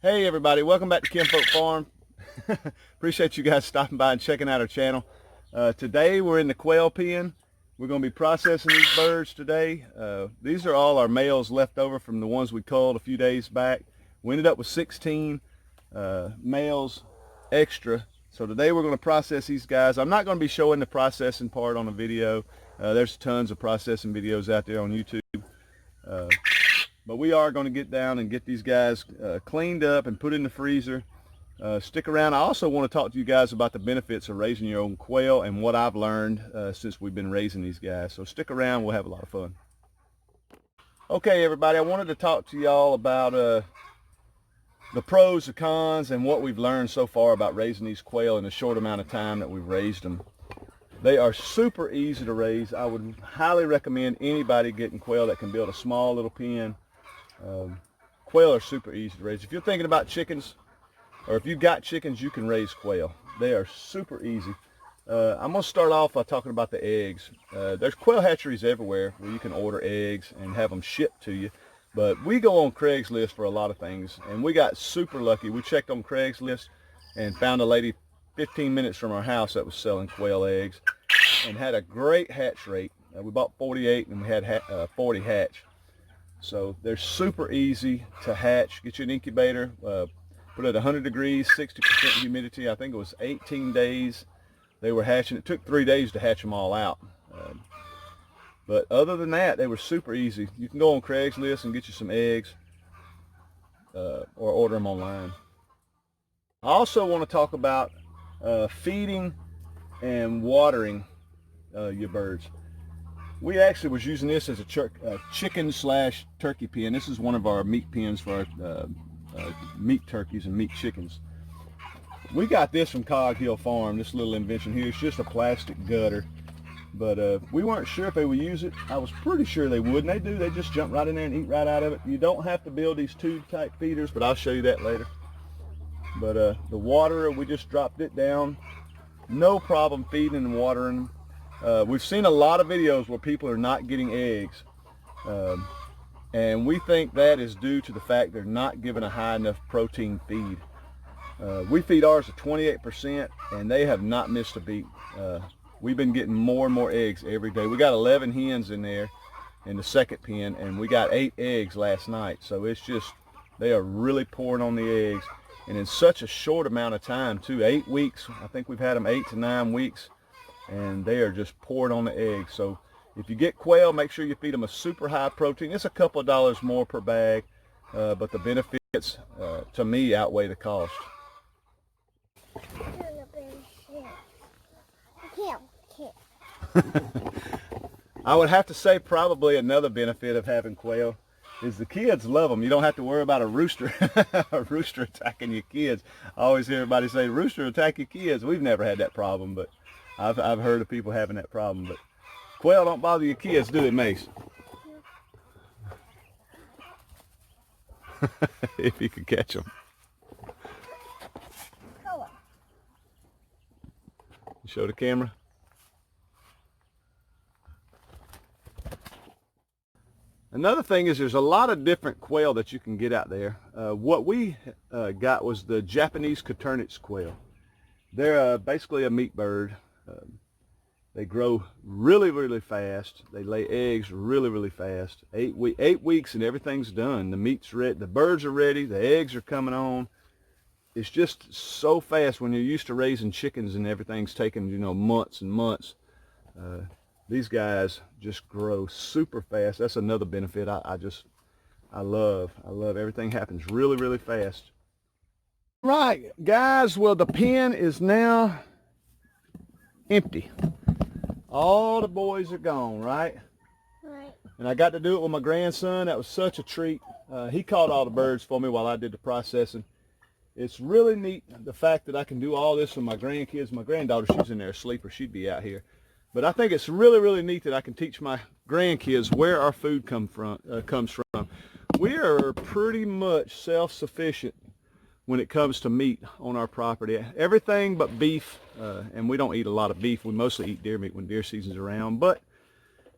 Hey everybody, welcome back to Kinfolk Farm. Appreciate you guys stopping by and checking out our channel. Today we're in the quail pen. We're going to be processing these birds today. These are all our males left over from the ones we culled a few days back. We ended up with 16 males extra. So today we're going to process these guys. I'm not going to be showing the processing part on the video. There's tons of processing videos out there on YouTube. But we are going to get down and get these guys cleaned up and put in the freezer. Stick around. I also want to talk to you guys about the benefits of raising your own quail and what I've learned since we've been raising these guys. So stick around. We'll have a lot of fun. Okay, everybody, I wanted to talk to y'all about the pros, the cons, and what we've learned so far about raising these quail in a short amount of time that we've raised them. They are super easy to raise. I would highly recommend anybody getting quail that can build a small little pen. Quail are super easy to raise. If you're thinking about chickens, or if you've got chickens, you can raise quail. They are super easy. I'm going to start off by talking about the eggs. There's quail hatcheries everywhere where you can order eggs and have them shipped to you. But we go on Craigslist for a lot of things, and we got super lucky. We checked on Craigslist and found a lady 15 minutes from our house that was selling quail eggs and had a great hatch rate. We bought 48 and we had 40 hatch. So they're super easy to hatch. Get you an incubator, put it at 100 degrees, 60% humidity. I think it was 18 days they were hatching. It took 3 days to hatch them all out. But other than that, they were super easy. You can go on Craigslist and get you some eggs or order them online. I also want to talk about feeding and watering your birds. We actually was using this as a chicken/turkey pen. This is one of our meat pens for our meat turkeys and meat chickens. We got this from Cog Hill Farm, this little invention here. It's just a plastic gutter. But we weren't sure if they would use it. I was pretty sure they would, and they do. They just jump right in there and eat right out of it. You don't have to build these tube type feeders, but I'll show you that later. But the waterer, we just dropped it down. No problem feeding and watering. We've seen a lot of videos where people are not getting eggs, and we think that is due to the fact they're not given a high enough protein feed. We feed ours at 28%, and they have not missed a beat. We've been getting more and more eggs every day. We got 11 hens in there in the second pen, and we got 8 eggs last night. So it's just, they are really pouring on the eggs, and in such a short amount of time too. 8 weeks. I think we've had them 8 to 9 weeks. And they are just poured on the eggs. So if you get quail, make sure you feed them a super high protein. It's a couple of dollars more per bag, but the benefits to me outweigh the cost. I would have to say probably another benefit of having quail is the kids love them. You don't have to worry about a rooster attacking your kids. I always hear everybody say, rooster attack your kids. We've never had that problem, but I've heard of people having that problem. But quail don't bother your kids, do they, Mace? If you could catch them. Show the camera. Another thing is there's a lot of different quail that you can get out there. What we got was the Japanese Coturnix quail. They're basically a meat bird. They grow really, really fast. They lay eggs really, really fast. 8 weeks and everything's done. The meat's ready. The birds are ready. The eggs are coming on. It's just so fast when you're used to raising chickens and everything's taking, you know, months and months. These guys just grow super fast. That's another benefit I love. Everything happens really, really fast. Right, guys, well, the pen is now empty. All the boys are gone, right? Right. And I got to do it with my grandson. That was such a treat. He caught all the birds for me while I did the processing. It's really neat, the fact that I can do all this with my grandkids. My granddaughter, she's in there asleep, or she'd be out here. But I think it's really, really neat that I can teach my grandkids where our food comes from. We are pretty much self-sufficient when it comes to meat on our property. Everything but beef, and we don't eat a lot of beef. We mostly eat deer meat when deer season's around. But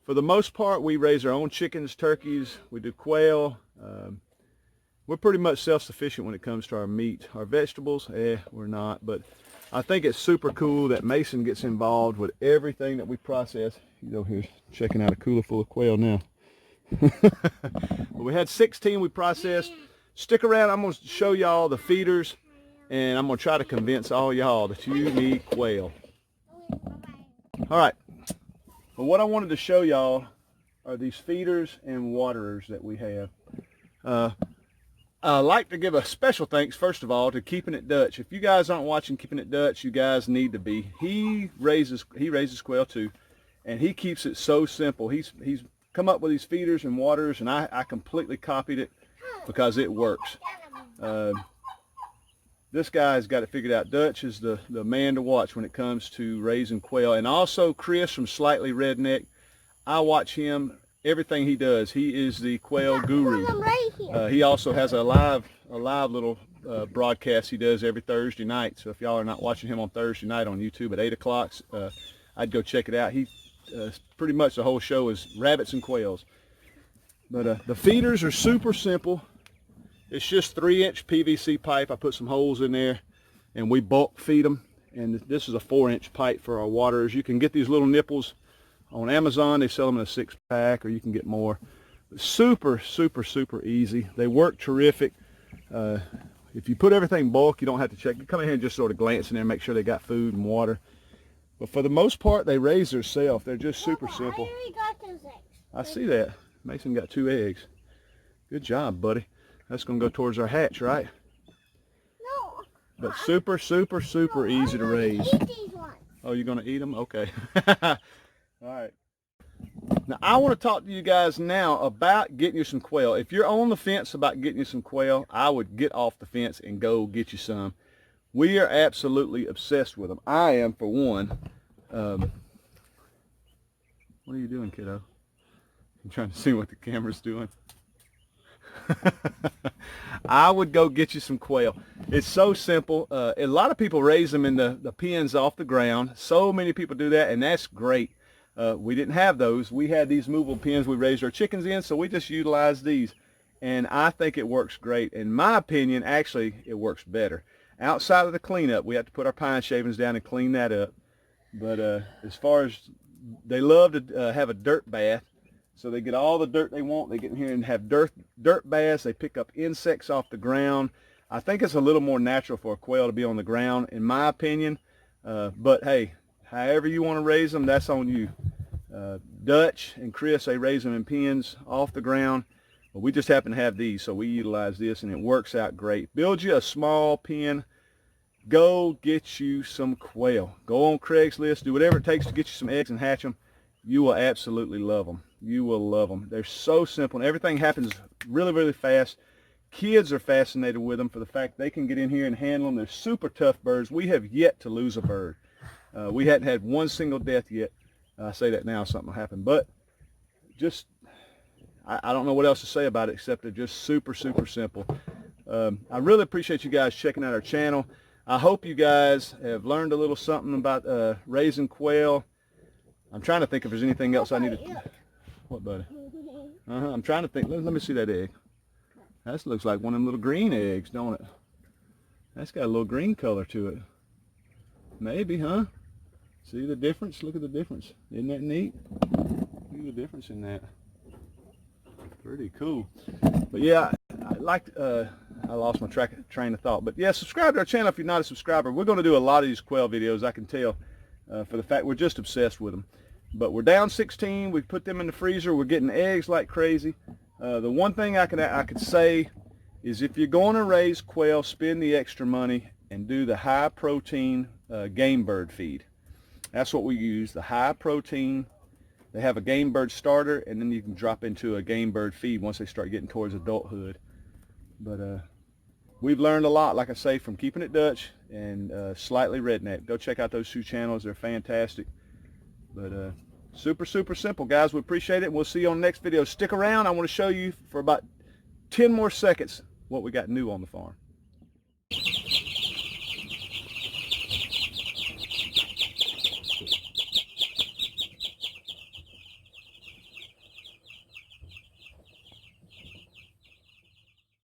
for the most part, we raise our own chickens, turkeys. We do quail. we're pretty much self-sufficient when it comes to our meat. Our vegetables, we're not, but I think it's super cool that Mason gets involved with everything that we process. He's over here checking out a cooler full of quail now. But we had 16 we processed. Stick around, I'm going to show y'all the feeders, and I'm going to try to convince all y'all that you need quail. All right, well, what I wanted to show y'all are these feeders and waterers that we have. I'd like to give a special thanks, first of all, to Keeping It Dutch. If you guys aren't watching Keeping It Dutch, you guys need to be. He raises quail too, and he keeps it so simple. He's come up with these feeders and waterers, and I completely copied it because it works. This guy's got it figured out. Dutch is the man to watch when it comes to raising quail. And also Chris from Slightly Redneck. I watch him, everything he does. He is the quail guru. He also has a live little broadcast he does every Thursday night. So if y'all are not watching him on Thursday night on YouTube at 8 o'clock, I'd go check it out. He pretty much the whole show is rabbits and quails. But the feeders are super simple. It's just 3-inch PVC pipe. I put some holes in there, and we bulk feed them. And this is a 4-inch pipe for our waterers. You can get these little nipples on Amazon. They sell them in a 6-pack, or you can get more. Super, super, super easy. They work terrific. If you put everything bulk, you don't have to check. You come in here and just sort of glance in there and make sure they got food and water. But for the most part, they raise themselves. They're just super simple. I already got those eggs. I see that. Mason got 2 eggs. Good job, buddy. That's going to go towards our hatch, right? No. But super, super, super easy to raise. Eat these ones. Oh, you're going to eat them? Okay. All right. Now, I want to talk to you guys now about getting you some quail. If you're on the fence about getting you some quail, I would get off the fence and go get you some. We are absolutely obsessed with them. I am, for one. What are you doing, kiddo? I'm trying to see what the camera's doing. I would go get you some quail. It's so simple. A lot of people raise them in the pens off the ground. So many people do that, and that's great. We didn't have those. We had these movable pens we raised our chickens in, so we just utilized these. And I think it works great. In my opinion, actually, it works better. Outside of the cleanup, we have to put our pine shavings down and clean that up. But as far as, they love to have a dirt bath. So they get all the dirt they want. They get in here and have dirt baths. They pick up insects off the ground. I think it's a little more natural for a quail to be on the ground, in my opinion. But hey, however you want to raise them, that's on you. Dutch and Chris, they raise them in pens off the ground. But we just happen to have these, so we utilize this, and it works out great. Build you a small pen. Go get you some quail. Go on Craigslist. Do whatever it takes to get you some eggs and hatch them. You will absolutely love them. You will love them. They're so simple, and everything happens really, really fast. Kids are fascinated with them for the fact they can get in here and handle them. They're super tough birds. We have yet to lose a bird. We hadn't had one single death yet. I say that now, something will happen. But just, I don't know what else to say about it except they're just super, super simple. I really appreciate you guys checking out our channel. I hope you guys have learned a little something about raising quail. I'm trying to think if there's anything else I need to... What, buddy? I'm trying to think. Let me see that egg. That looks like one of them little green eggs, don't it? That's got a little green color to it. Maybe, huh? See the difference? Look at the difference. Isn't that neat? Look at the difference in that. Pretty cool. But yeah, I lost my train of thought. But yeah, subscribe to our channel if you're not a subscriber. We're going to do a lot of these quail videos, I can tell, for the fact we're just obsessed with them. But we're down 16. We put them in the freezer. We're getting eggs like crazy. The one thing I could say is if you're going to raise quail, spend the extra money and do the high protein game bird feed. That's what we use, the high protein. They have a game bird starter, and then you can drop into a game bird feed once they start getting towards adulthood. But we've learned a lot, like I say, from Keeping It Dutch and Slightly Redneck. Go check out those 2 channels. They're fantastic. But super, super simple, guys. We appreciate it, and we'll see you on the next video. Stick around. I want to show you for about 10 more seconds what we got new on the farm.